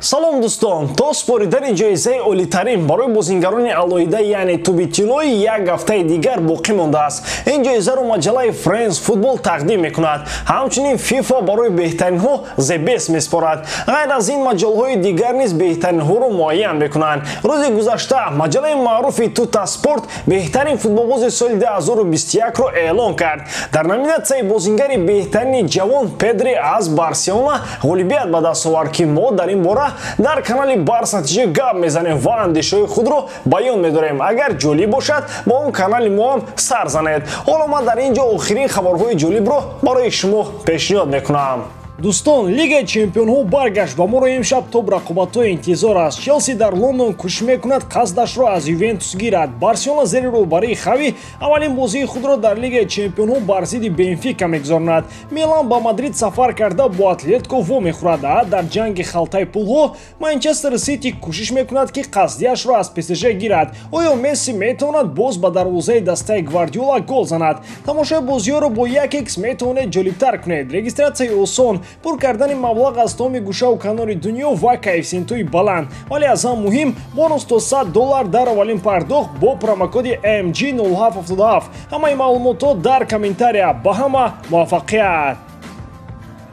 салом дӯстон, то споридани ҷоизаи олитарин барои бозингарони алоҳида яъне тубитилои як ҳафтаи дигар боқӣ мондааст. Ин ҷоизаро маҷаллаи Friends Football тақдим мекунад. Ҳамчунин FIFA барои беҳтаринҳо The Best меспорад. ғайр аз ин маҷаллаҳои дигар низ беҳтаринҳоро муайян мекунанд. Рӯзи гузашта маҷаллаи маъруфи Tutasport беҳтарин футболбози соли 2021-ро эълон кард. Дар номинатсияи бозингари беҳтарини ҷавон Педри аз Барселона ғолибият ба даст овард ки мо дар ин бора дар канали Барс натиҷа гап мезанем ва андешаҳои худро баён медорем. Агар ҷолиб бошад ба он канали мо ҳам сар занед. ҳоло ман дар ин ҷо охирин хабарҳои ҷолибро барои шумо пешниҳод мекунам. Дӯстон, Лигаи Чемпионҳо баргашт ва моро имшаб тоб рақобатҳои интизор аст. Челси дар Лондон кӯшиш мекунад қасдашро аз Ювентус гирад. Барселона зери роҳбарии Хави аввалин бозии худро дар Лигаи Чемпионҳо бар зидди Бенфика мегузаронад. Милан ба Мадрид сафар карда бо Атлетико во мехӯрад. Дар ҷанги халтаи пулҳо Манчестер Сити кӯшиш мекунад ки қасдияшро аз ПСЖ гирад. Оё Месси метавонад боз ба дарвозаи дастаи Гвардиола гол занад? Тамошои бозиҳоро бо 1x метавонед ҷолибтар кунед. Регистратсияи осон, пур кардани маблағ аз томи гӯшаву канори дунё ва коэффициентҳои баланд. Вале аз ҳам муҳим, бонус то $100 дар аввалин пардохт бо промокоди AMG0777. Ҳамаи маълумото дар комментария. Ба ҳама муваффақият.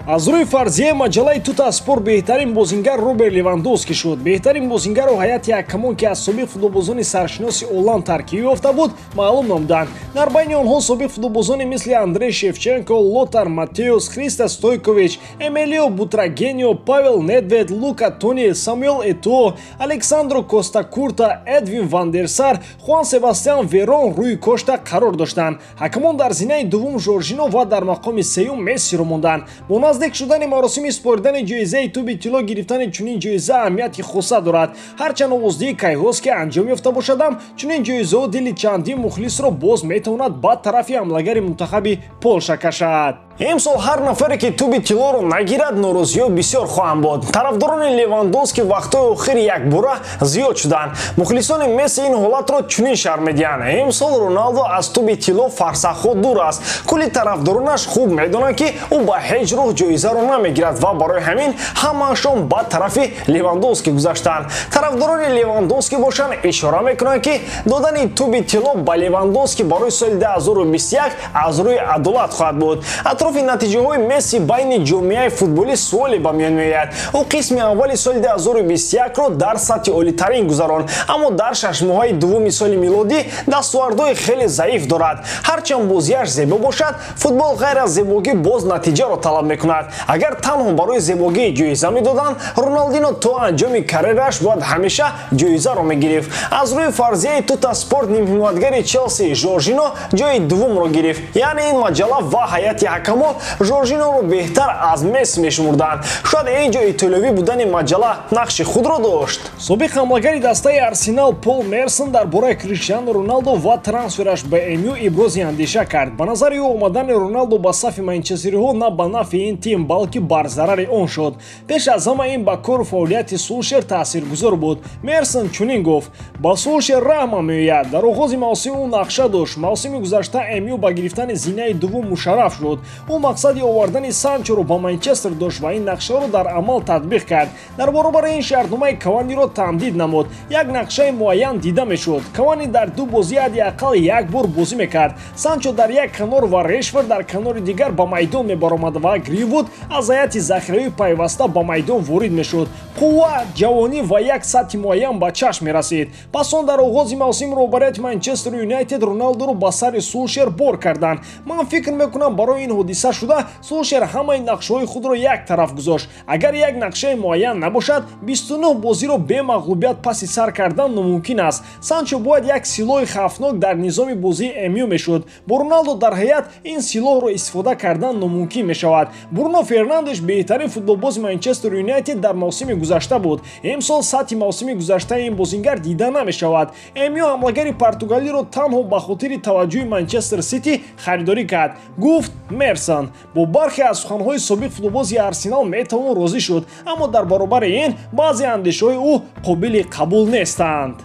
аз рӯи фарзия маҷаллаи Tutasport беҳтарин бозингар Роберт Левандовски шуд. беҳтарин бозингару ҳайати ҳакамон ки аз собиқ футболбозони саршиноси Оланд таркиб ёфта буд маълум намуданд. Дар байни онҳо собиқ футболбозоне мисли Андрей Шевченко, Лотар Матеус, Христос Стойкович, Эмилио Бутрагенио, Павел Недвед, Лука Тони, Самуэл Этоо, Александро Коста Курта, Эдвин Ван дер Сар, Хуан Себастьян Верон рӯи кошта қарор доштанд. ҳакамон дар зинаи дуввум Жоржино ва дар мақоми сеюм Мессиро монданд. наздик шудани маросими споридани ҷоизаи туби тилло гирифтани чунин ҷоиза аҳамияти хоса дорад. ҳарчанд овоздиҳи кайҳост ки анҷом ёфта бошадам, чунин ҷоизаҳо дили чандин мухлисро боз метавонад ба тарафи ҳамлагари мунтахаби Полша кашад. имсол ҳар нафаре ки туби тиллоро нагирад норозиҳо бисёр хоҳанд буд. тарафдорони Левандовски вақтҳои охири якбора зиёд шуданд. мухлисони Месси ин ҳолатро чунин шарҳ медиҳанд. имсол Роналдо аз туби тилло фарсахҳо дур аст. кулли тарафдоронаш хуб медонанд ки ӯ ба ҳеҷ роҳ ҷоизаро намегирад ва барои ҳамин ҳамаашон ба тарафи Левандовски гузаштанд. тарафдорони Левандовски бошанд ишора мекунанд ки додани туби тилло ба Левандовски барои соли 2021 аз рӯи адолат хоҳад буд. атрофи натиҷаҳои Месси байни ҷомеаи футболӣ суоле ба миён меояд. ӯ қисми аввали соли 2021-ро дар сатҳи олитарин гузаронд, аммо дар шашмоҳаи дуввуми соли милодӣ дастовардҳои хеле заиф дорад. ҳарчанд бозиаш зебо бошад, футбол ғайр аз зебогӣ боз натиҷаро талаб мекунад. агар танҳо барои зебогӣ ҷоиза медоданд, Роналдино то анҷоми карьераш бояд ҳамеша ҷоизаро мегирифт. аз рӯи фарзияи Tutasport нимҳиматгари Челси Жоржино ҷои дуввумро гирифт. яъне ин маҷалла ва ҳайати ҳакамон Жоржиноро беҳтар аз Месси мешумурданд. шояд ин ҷо итолиёвӣ будани маҷалла нақши худро дошт. собиқ ҳамлагари дастаи Арсенал Пол Мерсон дар бораи Криштиану Роналдо ва трансфераш ба МЮ ибрози андеша кард. ба назари ӯ омадани Роналдо ба сафи манчестериҳо на ба нафъи ин тим балки бар зарари он шуд. пеш аз ҳама ин ба кору фаъолияти Сулшер таъсиргузор буд. Мерсон чунин гуфт: ба Сулшер раҳмам меояд. дар оғози мавсим ӯ нақша дошт. мавсими гузашта МЮ ба гирифтани зинаи дуввум мушарраф шуд. ӯ мақсади овардани Санчоро ба Манчестер дошт ва ин нақшаро дар амал татбиқ кард. дар баробари ин шартномаи Каваниро тамдид намуд. як нақшаи муайян дида мешуд. Кавани дар ду бозӣ ҳадди ақал як бор бозӣ мекард. Санчо дар як канор ва Решфорд дар канори дигар ба майдон мебаромад ва Гринвуд аз ҳайати захирави пайваста ба майдон ворид мешуд. қувва, ҷавонӣ ва як сатҳи муайян ба чашм мерасид. пас он дар оғози мавсим роҳбарияти Манчестер Юнайтед Роналдоро ба сари Сулшер бор карданд. ман фикр мекунам барои ин ҳодиса шуда Сулшер ҳамаи нақшаҳои худро як тараф гузошт. агар як нақшаи муайян набошад, 29 бозиро бемағлубият паси сар кардан номумкин аст. Санчо бояд як силоҳи хавфнок дар низоми бозии МЮ мешуд. бо Роналдо дар ҳаят ин силоҳро истифода кардан номумкин мешавад. Бруно Фернандеш беҳтарин футболбози Манчестер Юнайтед дар мавсими гузашта буд. имсол сатҳи мавсими гузаштаи ин бозингар дида намешавад. МЮ ҳамлагари португалиро танҳо ба хотири таваҷҷӯҳи Манчестер Сити харидорӣ кард, гуфт Мерсон. бо бархе аз суханҳои собиқ футболбози Арсенал метавон розӣ шуд, аммо дар баробари ин баъзе андешаҳои ӯ қобили қабул нестанд.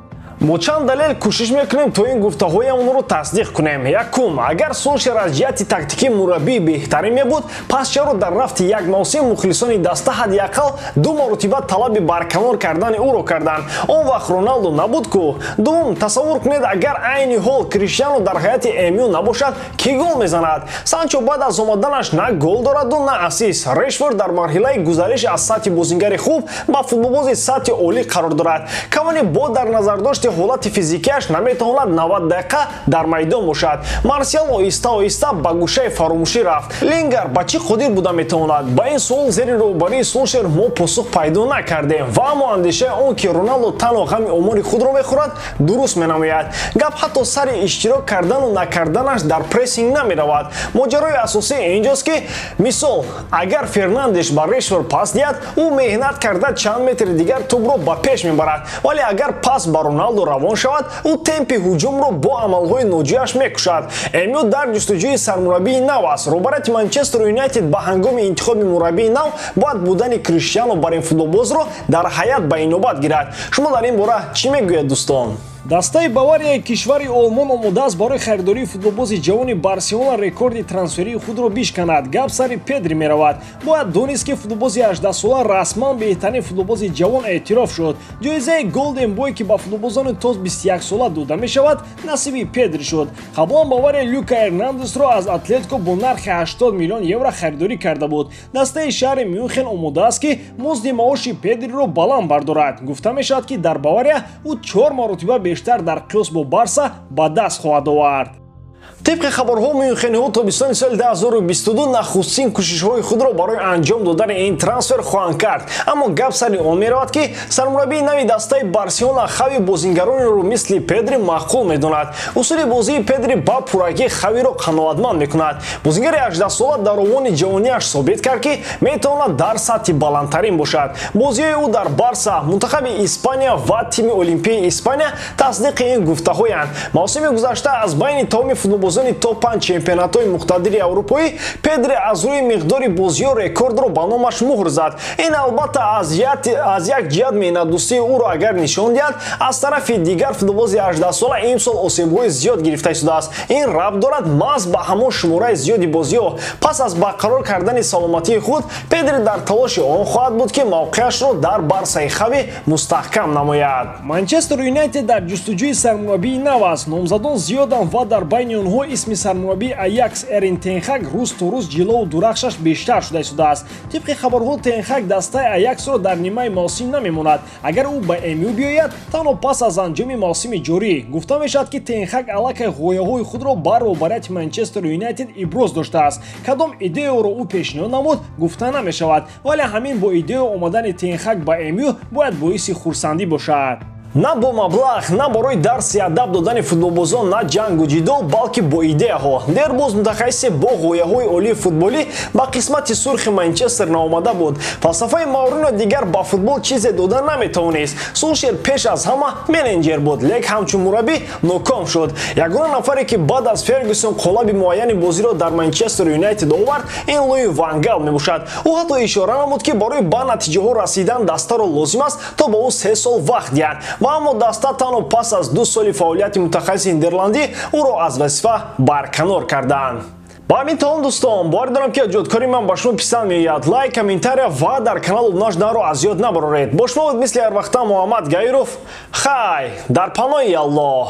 бо чанд далел кӯшиш мекунем то ин гуфтаҳоямонро тасдиқ кунем. Якум, агар Сулшер аз ҷиҳати тактикӣ мураббии беҳтарин мебуд, пас чаро дар рафти як мавсим мухлисони даста ҳадиақал ду маротиба талаби барканор кардани ӯро карданд? Он вақт Роналдо набуд ку? Дуввум, тасаввур кунед, агар айни ҳол Криштиану дар ҳайати МЮ набошад, ки гол мезанад? Санчо баъд аз омаданаш на гол дораду на асист. Решфорд дар марҳилаи гузариш аз сатҳи бозингари хуб ба футболбози сатҳи олӣ қарор дорад. Кавани бо дар назардошти ҳолати физикиаш наметавонад 90 дақиқа дар майдон бошад. Марсиал оҳиста-оҳиста ба гӯшаи фаромӯшӣ рафт. Лингар ба чӣ қодир буда метавонад? Ба ин суол зери роҳбарии Сулшер мо посух пайдо накардем ва аммо андешаи он ки Роналдо танҳо ғами омори худро мехӯрад дуруст менамояд. Гап ҳатто сари иштирок кардану накарданаш дар прессинг намеравад. моҷарои асосӣ инҷост ки мисол агар Фернандеш ба Решфорд пас диҳад, ӯ меҳнат карда чанд метри дигар тӯбро ба пеш мебарад, вале агар пас ба Роналдо равон шавад, ӯ темпи ҳуҷумро бо амалҳои ноҷӯяш мекушад. МЮ дар ҷустуҷӯи сармураббии нав аст. Роҳбарияти Манчестер Юнайтед ба ҳангоми интихоби мураббии нав бояд будани Криштиану бар ин футболбозро дар ҳаят ба инобат гирад. шумо дар ин бора чӣ мегӯед дӯстон? Дастаи Баварияи кишвари Олмон омодааст барои харидории футболбози ҷавони Барселона рекорди трансферии худро бишканад. Гап сари Педри меравад. Бояд донест ки футболбози 18-сола расман беҳтарин футболбози ҷавон эътироф шуд. ҷоизаи Голден Бой ки ба футболбозони тоз 21-сола дода мешавад, насиби Педри шуд. қаблан Бавария Люка Эрнандесро аз Атлетико бо нархи 80 миллион евро харидорӣ карда буд. Дастаи шаҳри Мюнхен омодааст ки музди маоши Педриро баланд бардорад. гуфта мешавад ки дар Бавария ӯ 4 маротиба бештар дар қиёс бо Барса ба даст хоҳад овард. طبق خبرها میونخنی‌ها تابستان سال 2022 نخستین کوشش‌های خود را برای انجام دادن این ترانسفر خواهند کرد. اما گپ سر آن می‌رود که سرمربی نوی دسته بارسلونا خوی بازیگران را مثل پدری معقول می‌داند. اصول بازی پدری با پورگی خوی را قناعتمند می‌کند. بازیگر 18 ساله در عنوان جوانیش ثابت کرد که می‌تواند در سطح بلندترین باشد. بازی او در بارسا، منتخب اسپانیا و تیم المپیک اسپانیا تصدیق این گفته‌هایند. موسم گذشته از بین تمام فوتبالبازان топ 5 чемпионатҳои муқтадири аврупоӣ Педри аз рӯи миқдори бозиҳо рекордро ба номаш муҳр зад. Ин албатта аз як ҷиҳат меҳнатдӯстии ӯро агар нишон диҳад, аз тарафи дигар футболбози 18 сола имсол осебҳои зиёд гирифта истодааст. Ин рабт дорад маҳз ба ҳамон шумораи зиёди бозиҳо. Пас аз барқарор кардани саломатии худ, Педри дар талоши он хоҳад буд ки мавқеашро дар Барсаи хави мустаҳкам намояд. Манчестер Юнайтед дар ҷустуҷӯи сармураббии нав аст. Номзадон зиёданд ва дар байни онҳо исми сармураббии Аякс Эрин Тен Хаг рӯз то рӯз ҷилову дурахшаш бештар шуда истодааст. Тибқи хабарҳо Тен Хаг дастаи Аяксро дар нимаи мавсим намемонад. Агар ӯ ба МЮ биёяд, танҳо пас аз анҷоми мавсими ҷорӣ. гуфта мешавад ки Тен Хаг аллакай ғояҳои худро ба роҳбарияти Манчестер Юнайтед иброз доштааст. Кадом идеяро ӯ пешниҳод намуд, гуфта намешавад, вале ҳамин бо идея омадани Тен Хаг ба МЮ бояд боиси хурсандӣ бошад. На бо маблағ, на барои дарси адаб додани футболбозон, на ҷангу ҷидол, балки бо идеяҳо. Дербоз мутахассиси бо ғояҳои олии футболӣ ба қисмати сурхи Манчестер наомада буд. Фалсафаи Маурино дигар ба футбол чизе дода наметавонист. Сулшер пеш аз ҳама менеҷер буд, лек ҳамчун мураббӣ ноком шуд. Ягона нафаре ки баъд аз Фергюсон қолаби муайяни бозиро дар Манчестер Юнайтед овард, ин Луи ван Гал мебошад. Ӯ ҳатто ишора намуд ки барои ба натиҷаҳо расидан дастаро лозим аст то ба ӯ 3 сол вақт диҳад. аммо даста танҳо пас аз 2 соли фаъолияти мутахассиси нидерландӣ ӯро аз вазифа барканор карданд. Ба ҳамин таом дӯстон, бовар дорам ки ҷодкории ман ба шумо писанд меояд. лайк, комментария ва дар канал обнажданро аз ёд набароред. Бо шумо буд мисли ҳар вақта Муҳаммад Гаиров. Хай дар паноҳи Аллоҳ.